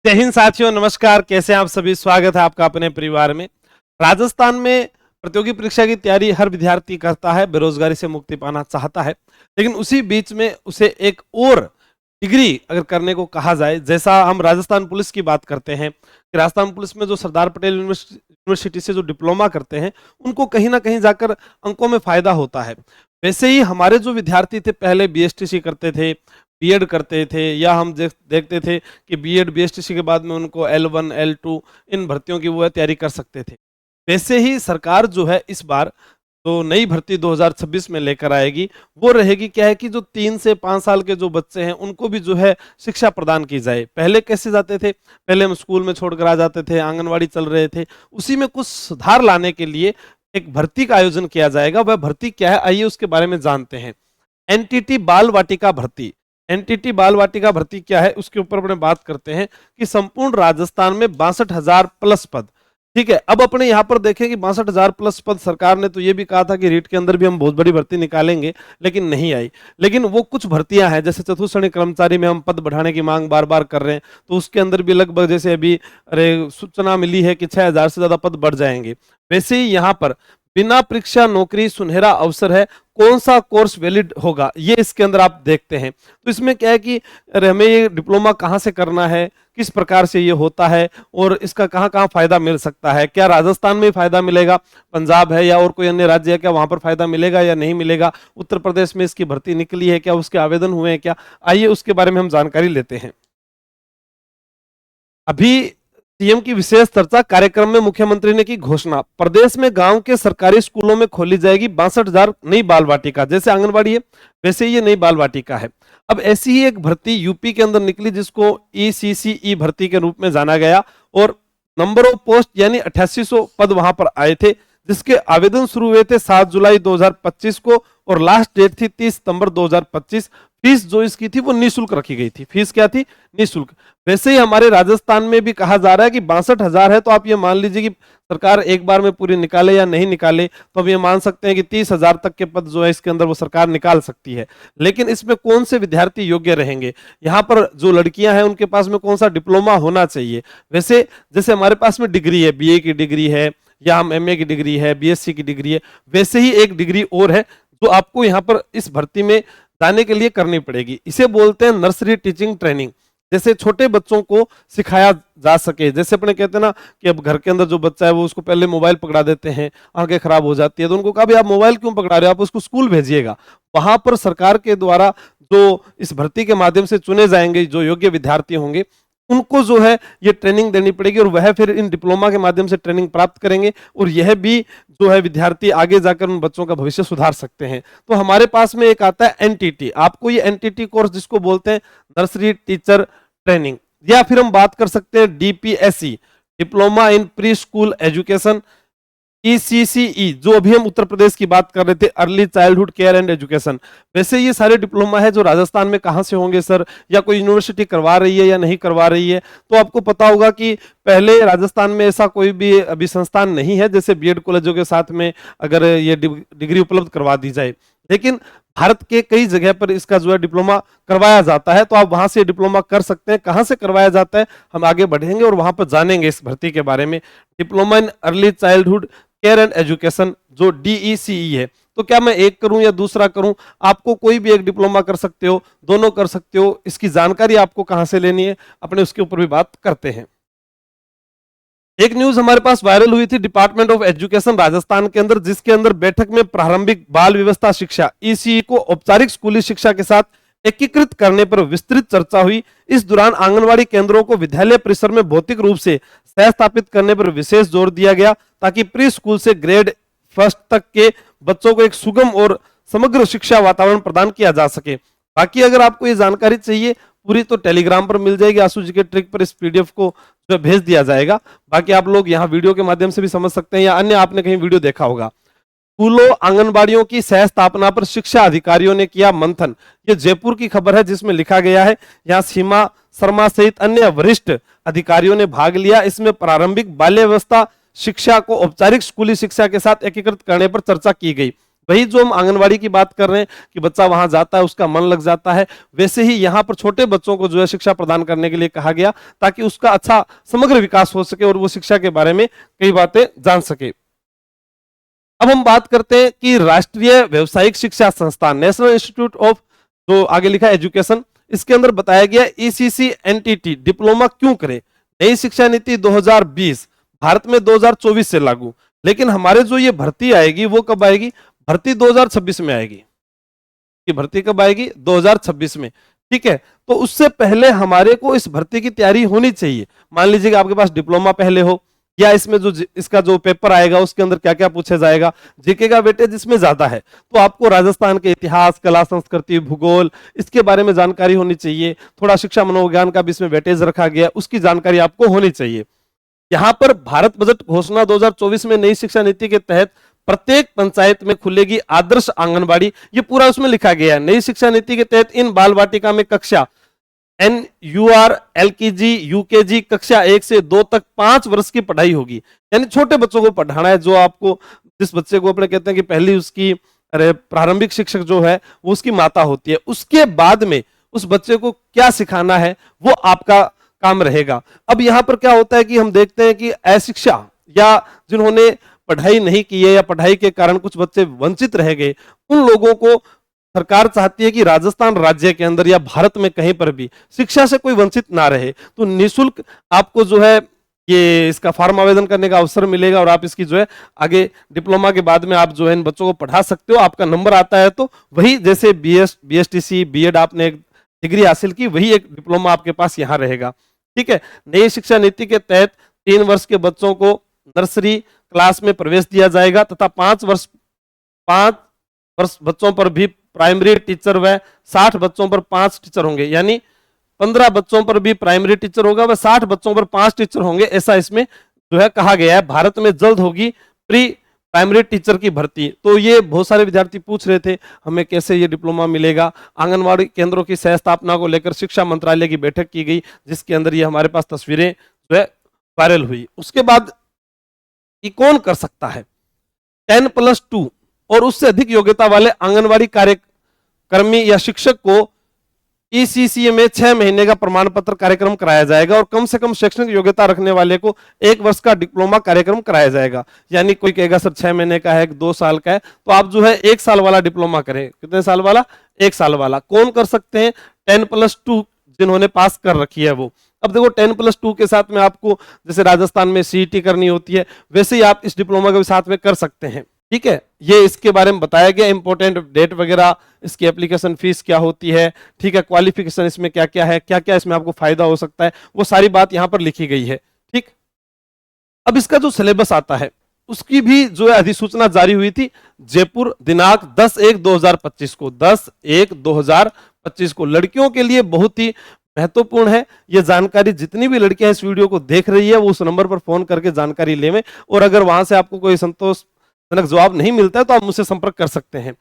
जय हिंद साथियों, नमस्कार। कैसे हैं आप सभी? स्वागत है आपका अपने परिवार में। राजस्थान में प्रतियोगी परीक्षा की तैयारी हर विद्यार्थी करता है, बेरोजगारी से मुक्ति पाना चाहता है, लेकिन उसी बीच में उसे एक और डिग्री अगर करने को कहा जाए, जैसा हम राजस्थान पुलिस की बात करते हैं कि राजस्थान पुलिस में जो सरदार पटेल यूनिवर्सिटी से जो डिप्लोमा करते हैं, उनको कहीं ना कहीं जाकर अंकों में फायदा होता है। वैसे ही हमारे जो विद्यार्थी थे, पहले बीएसटीसी करते थे, बीएड करते थे, या हम देखते थे कि बीएड बीएसटीसी के बाद में उनको L1 L2 इन भर्तियों की वो तैयारी कर सकते थे। वैसे ही सरकार जो है इस बार तो नई भर्ती 2026 में लेकर आएगी, वो रहेगी क्या है कि जो 3 से 5 साल के जो बच्चे हैं उनको भी जो है शिक्षा प्रदान की जाए। पहले कैसे जाते थे? पहले हम स्कूल में छोड़कर आ जाते थे, आंगनवाड़ी चल रहे थे। उसी में कुछ सुधार लाने के लिए एक भर्ती का आयोजन किया जाएगा। वह भर्ती क्या है, आइए उसके बारे में जानते हैं। एनटीटी बाल वाटिका भर्ती। एनटीटी बाल वाटिका भर्ती क्या है, उसके ऊपर अपने बात करते हैं कि संपूर्ण राजस्थान में 62,000 प्लस पद। ठीक है, अब अपने यहाँ पर देखें कि 62,000 प्लस पद, सरकार ने तो ये भी कहा था कि रीट के अंदर भी हम बहुत बड़ी भर्ती निकालेंगे, लेकिन नहीं आई। लेकिन वो कुछ भर्तियां हैं, जैसे चतुर्थ श्रेणी कर्मचारी में हम पद बढ़ाने की मांग बार बार कर रहे हैं, तो उसके अंदर भी लगभग जैसे अभी सूचना मिली है कि 6,000 से ज्यादा पद बढ़ जाएंगे। वैसे ही यहाँ पर बिना परीक्षा नौकरी सुनहरा अवसर है, कौन सा कोर्स वैलिड होगा, ये इसके अंदर आप देखते हैं। तो इसमें क्या है कि हमें ये डिप्लोमा कहाँ से करना है, किस प्रकार से ये होता है, और इसका कहाँ कहाँ फायदा मिल सकता है। क्या राजस्थान में फायदा मिलेगा, पंजाब है या और कोई अन्य राज्य है, क्या वहां पर फायदा मिलेगा या नहीं मिलेगा, उत्तर प्रदेश में इसकी भर्ती निकली है क्या, उसके आवेदन हुए हैं क्या, आइए उसके बारे में हम जानकारी लेते हैं। अभी सीएम की विशेष चर्चा कार्यक्रम में मुख्यमंत्री ने की घोषणा, प्रदेश में गांव के सरकारी स्कूलों में खोली जाएगी 62,000 नई बाल वाटिका। जैसे आंगनबाड़ी है वैसे ये नई बाल वाटिका है। अब ऐसी ही एक भर्ती यूपी के अंदर निकली जिसको ईसीसीई भर्ती के रूप में जाना गया, और नंबर ऑफ पोस्ट यानी 8800 पद वहां पर आए थे, जिसके आवेदन शुरू हुए थे 7 जुलाई 2025 को, और लास्ट डेट थी 30 सितंबर 2025। फीस जो इसकी थी वो निःशुल्क रखी गई थी। फीस क्या थी? निःशुल्क। वैसे ही हमारे राजस्थान में भी कहा जा रहा है कि 62,000 है, तो आप ये मान लीजिए कि सरकार एक बार में पूरी निकाले या नहीं निकाले, तो अब ये मान सकते हैं कि 30,000 तक के पद जो है इसके अंदर वो सरकार निकाल सकती है। लेकिन इसमें कौन से विद्यार्थी योग्य रहेंगे? यहाँ पर जो लड़कियां हैं उनके पास में कौन सा डिप्लोमा होना चाहिए? वैसे जैसे हमारे पास में डिग्री है, बीए की डिग्री है, या हम एमए की डिग्री है, बीएससी की डिग्री है, वैसे ही एक डिग्री और है जो आपको यहाँ पर इस भर्ती में जाने के लिए करनी पड़ेगी। इसे बोलते हैं नर्सरी टीचिंग ट्रेनिंग। जैसे छोटे बच्चों को सिखाया जा सके, जैसे अपने कहते हैं ना कि अब घर के अंदर जो बच्चा है वो उसको पहले मोबाइल पकड़ा देते हैं, आंखें खराब हो जाती है, तो उनको कहा भाई आप मोबाइल क्यों पकड़ा रहे हो, आप उसको स्कूल भेजिएगा। वहां पर सरकार के द्वारा जो इस भर्ती के माध्यम से चुने जाएंगे जो योग्य विद्यार्थी होंगे, उनको जो है ये ट्रेनिंग देनी पड़ेगी, और वह फिर इन डिप्लोमा के माध्यम से ट्रेनिंग प्राप्त करेंगे, और यह भी जो है विद्यार्थी आगे जाकर उन बच्चों का भविष्य सुधार सकते हैं। तो हमारे पास में एक आता है एनटीटी। आपको ये एनटीटी कोर्स जिसको बोलते हैं नर्सरी टीचर ट्रेनिंग, या फिर हम बात कर सकते हैं DPSC, diploma in pre school education, ECCE जो अभी हम उत्तर प्रदेश की बात कर रहे थे, early childhood care and education. वैसे ये सारे डिप्लोमा है जो राजस्थान में कहाँ से होंगे सर, या कोई यूनिवर्सिटी करवा रही है या नहीं करवा रही है? तो आपको पता होगा कि पहले राजस्थान में ऐसा कोई भी अभी संस्थान नहीं है जैसे बीएड कॉलेजों के साथ में अगर ये डिग्री उपलब्ध करवा दी जाए, लेकिन भारत के कई जगह पर इसका जो है डिप्लोमा करवाया जाता है, तो आप वहां से डिप्लोमा कर सकते हैं। कहां से करवाया जाता है हम आगे बढ़ेंगे और वहां पर जानेंगे इस भर्ती के बारे में। Diploma in early childhood care and education जो डीईसीई है, तो क्या मैं एक करूं या दूसरा करूं? आपको कोई भी एक डिप्लोमा कर सकते हो, दोनों कर सकते हो। इसकी जानकारी आपको कहां से लेनी है, अपने उसके ऊपर भी बात करते हैं। एक न्यूज हमारे पास वायरल हुई थी डिपार्टमेंट ऑफ एजुकेशन राजस्थान के अंदर, जिसके अंदर बैठक में प्रारंभिक बाल व्यवस्था शिक्षा ईसीई को औपचारिक स्कूली शिक्षा के साथ एकीकृत करने पर विस्तृत चर्चा हुई। इस दौरान आंगनवाड़ी केंद्रों को विद्यालय परिसर में भौतिक रूप से सह स्थापित करने पर विशेष जोर दिया गया, ताकि प्री स्कूल से ग्रेड फर्स्ट तक के बच्चों को एक सुगम और समग्र शिक्षा वातावरण प्रदान किया जा सके। बाकी अगर आपको ये जानकारी चाहिए पूरी, तो टेलीग्राम पर मिल जाएगी, आशु जी के ट्रिक पर इस पीडीएफ को जो भेज दिया जाएगा। बाकी आप लोग यहाँ वीडियो के माध्यम से भी समझ सकते हैं, या अन्य आपने कहीं वीडियो देखा होगा। स्कूलों आंगनबाड़ियों की सह स्थापना पर शिक्षा अधिकारियों ने किया मंथन। ये जयपुर की खबर है जिसमें लिखा गया है, यहाँ सीमा शर्मा सहित अन्य वरिष्ठ अधिकारियों ने भाग लिया। इसमें प्रारंभिक बाल्य व्यवस्था शिक्षा को औपचारिक स्कूली शिक्षा के साथ एकीकृत करने पर चर्चा की गई। वही जो हम आंगनवाड़ी की बात कर रहे हैं कि बच्चा वहां जाता है, उसका मन लग जाता है, वैसे ही यहाँ पर छोटे बच्चों को जो है शिक्षा प्रदान करने के लिए कहा गया, ताकि उसका अच्छा समग्र विकास हो सके और वो शिक्षा के बारे में कई बातें जान सके। अब हम बात करते हैं कि राष्ट्रीय व्यावसायिक शिक्षा संस्थान, नेशनल इंस्टीट्यूट ऑफ, जो आगे लिखा है एजुकेशन, इसके अंदर बताया गया ईसीसी एनटीटी डिप्लोमा क्यों करे। नई शिक्षा नीति 2020 भारत में 2024 से लागू, लेकिन हमारे जो ये भर्ती आएगी वो कब आएगी, भर्ती 2026 में आएगी। कि भर्ती कब आएगी, 2026 में। ठीक है, तो उससे पहले हमारे को इस भर्ती की तैयारी होनी चाहिए। मान लीजिए कि आपके पास डिप्लोमा पहले हो, या इसमें जो इसका जो पेपर आएगा उसके अंदर क्या क्या पूछा जाएगा, जीके का वेटेज इसमें ज्यादा है, तो आपको राजस्थान के इतिहास, कला, संस्कृति, भूगोल, इसके बारे में जानकारी होनी चाहिए। थोड़ा शिक्षा मनोविज्ञान का भी इसमें वेटेज रखा गया, उसकी जानकारी आपको होनी चाहिए। यहाँ पर भारत बजट घोषणा 2024 में नई शिक्षा नीति के तहत प्रत्येक पंचायत में खुलेगी आदर्श आंगनबाड़ी, ये पूरा उसमें लिखा गया है। नई शिक्षा नीति के तहत इन बाल वाटिका में कक्षा NUR, LKG, UKG कक्षा 1 से 2 तक 5 वर्ष की पढ़ाई होगी, यानी छोटे बच्चों को पढ़ाना है। जो आपको, जिस बच्चे को अपने कहते हैं कि पहली उसकी प्रारंभिक शिक्षक जो है वो उसकी माता होती है, उसके बाद में उस बच्चे को क्या सिखाना है वो आपका काम रहेगा। अब यहाँ पर क्या होता है कि हम देखते हैं कि अशिक्षा या जिन्होंने पढ़ाई नहीं की है या पढ़ाई के कारण कुछ बच्चे वंचित रह गए, उन लोगों को सरकार चाहती है कि राजस्थान राज्य के अंदर या भारत में कहीं पर भी शिक्षा से कोई वंचित ना रहे। तो निःशुल्क आपको जो है ये इसका फॉर्म आवेदन करने का अवसर मिलेगा और आप इसकी जो है आगे डिप्लोमा के बाद में आप जो है इन बच्चों को पढ़ा सकते हो। आपका नंबर आता है तो वही, जैसे BSTC BEd आपने एक डिग्री हासिल की, वही एक डिप्लोमा आपके पास यहाँ रहेगा। ठीक है, नई शिक्षा नीति के तहत 3 वर्ष के बच्चों को नर्सरी क्लास में प्रवेश दिया जाएगा तथा 5 वर्ष बच्चों पर भी प्राइमरी टीचर व 60 बच्चों पर 5 टीचर होंगे, यानी 15 बच्चों पर भी प्राइमरी टीचर होगा व 60 बच्चों पर 5 टीचर होंगे, ऐसा इसमें जो है कहा गया है। भारत में जल्द होगी प्री प्राइमरी टीचर की भर्ती। तो ये बहुत सारे विद्यार्थी पूछ रहे थे हमें कैसे ये डिप्लोमा मिलेगा। आंगनवाड़ी केंद्रों की सह स्थापना को लेकर शिक्षा मंत्रालय की बैठक की गई, जिसके अंदर ये हमारे पास तस्वीरें जो है वायरल हुई। उसके बाद ये कौन कर सकता है, 10+2 और उससे अधिक योग्यता वाले आंगनवाड़ी कार्यकर्मी या शिक्षक को ECCA में 6 महीने का प्रमाण पत्र कार्यक्रम कराया जाएगा और कम से कम शैक्षणिक योग्यता रखने वाले को 1 वर्ष का डिप्लोमा कार्यक्रम कराया जाएगा। यानी कोई कहेगा सर 6 महीने का है, 2 साल का है, तो आप जो है 1 साल वाला डिप्लोमा करें। कितने साल वाला, 1 साल वाला। कौन कर सकते हैं, 10+2 जिन्होंने पास कर रखी है वो। अब देखो 10+2 के साथ में आपको जैसे राजस्थान में CET करनी होती है, वैसे ही आप इस डिप्लोमा के साथ में कर सकते हैं। ठीक है, ये इसके बारे में बताया गया, इंपॉर्टेंट डेट वगैरह, इसकी एप्लीकेशन फीस क्या होती है, ठीक है, क्वालिफिकेशन इसमें क्या क्या है, क्या क्या इसमें आपको फायदा हो सकता है, वो सारी बात यहाँ पर लिखी गई है। ठीक, अब इसका जो सिलेबस आता है उसकी भी जो है अधिसूचना जारी हुई थी जयपुर दिनांक 10/1/2025 को, 10/1/2025 को। लड़कियों के लिए बहुत ही महत्वपूर्ण है ये जानकारी। जितनी भी लड़कियां इस वीडियो को देख रही है वो उस नंबर पर फोन करके जानकारी लेवें, और अगर वहां से आपको कोई संतोषजनक जवाब नहीं मिलता है तो आप मुझसे संपर्क कर सकते हैं।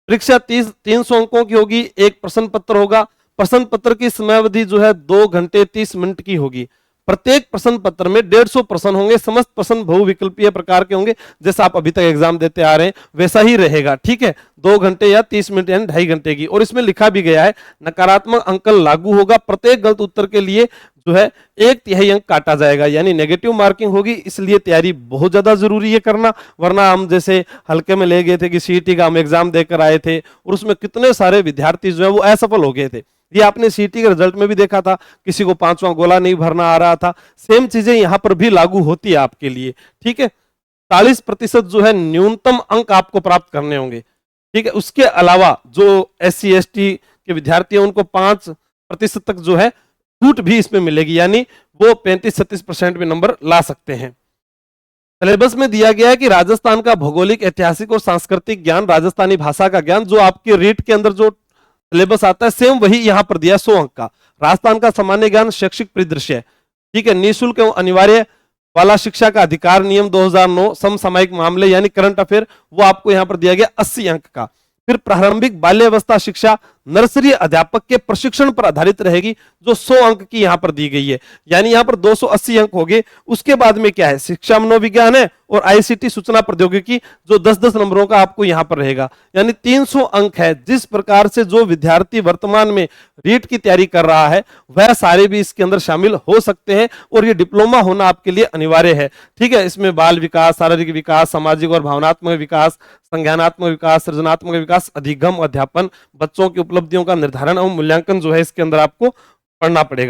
परीक्षा 300 अंकों की होगी, एक प्रश्न पत्र होगा। प्रश्न पत्र की समयावधि जो है 2 घंटे 30 मिनट की होगी। प्रत्येक प्रश्न पत्र में 150 प्रश्न होंगे। समस्त प्रश्न बहुविकल्पीय प्रकार के होंगे, जैसा आप अभी तक एग्जाम देते आ रहे हैं वैसा ही रहेगा। ठीक है, 2 घंटे या 30 मिनट यानी 2.5 घंटे की। और इसमें लिखा भी गया है नकारात्मक अंकन लागू होगा। प्रत्येक गलत उत्तर के लिए जो है 1/3 अंक काटा जाएगा, यानी नेगेटिव मार्किंग होगी। इसलिए तैयारी बहुत ज्यादा जरूरी है करना, वरना हम जैसे हल्के में ले गए थे कि CET का हम एग्जाम देकर आए थे और उसमें कितने सारे विद्यार्थी जो है वो असफल हो गए थे। ये आपने CET के रिजल्ट में भी देखा था, किसी को 5वां गोला नहीं भरना आ रहा था। सेम चीजें यहां पर भी लागू होती है आपके लिए। ठीक है, 40% जो है न्यूनतम अंक आपको प्राप्त करने होंगे। ठीक है, उसके अलावा जो SC ST के विद्यार्थी हैं उनको 5% तक जो है छूट भी इसमें मिलेगी, यानी वो 35-36% में नंबर ला सकते हैं। सिलेबस में दिया गया है कि राजस्थान का भौगोलिक, ऐतिहासिक और सांस्कृतिक ज्ञान, राजस्थानी भाषा का ज्ञान, जो आपके रीट के अंदर जो सिलेबस आता है सेम वही यहां पर दिया 100 अंक का। राजस्थान का सामान्य ज्ञान, शैक्षिक परिदृश्य, ठीक है, निःशुल्क एवं अनिवार्य वाला शिक्षा का अधिकार नियम 2009, समसामयिक मामले यानी करंट अफेयर, वो आपको यहां पर दिया गया 80 अंक का। फिर प्रारंभिक बाल्यावस्था शिक्षा नर्सरी अध्यापक के प्रशिक्षण पर आधारित रहेगी, जो 100 अंक की यहां पर दी गई है। यानी यहां पर 280 अंक हो गए। उसके बाद में क्या है, शिक्षा मनोविज्ञान है और आईसीटी सूचना प्रौद्योगिकी, जो 10-10 नंबरों का आपको यहां पर रहेगा, यानी 300 अंक है। जिस प्रकार से जो विद्यार्थी वर्तमान में रीट की तैयारी कर रहा है, वह सारे भी इसके अंदर शामिल हो सकते हैं और ये डिप्लोमा होना आपके लिए अनिवार्य है। ठीक है, इसमें बाल विकास, शारीरिक विकास, सामाजिक और भावनात्मक विकास, संज्ञानात्मक विकास, सृजनात्मक विकास, अधिगम, अध्यापन, बच्चों की उपलब्धियों का निर्धारण और मूल्यांकन जो है इसके अंदर आपको पढ़ना पड़ेगा।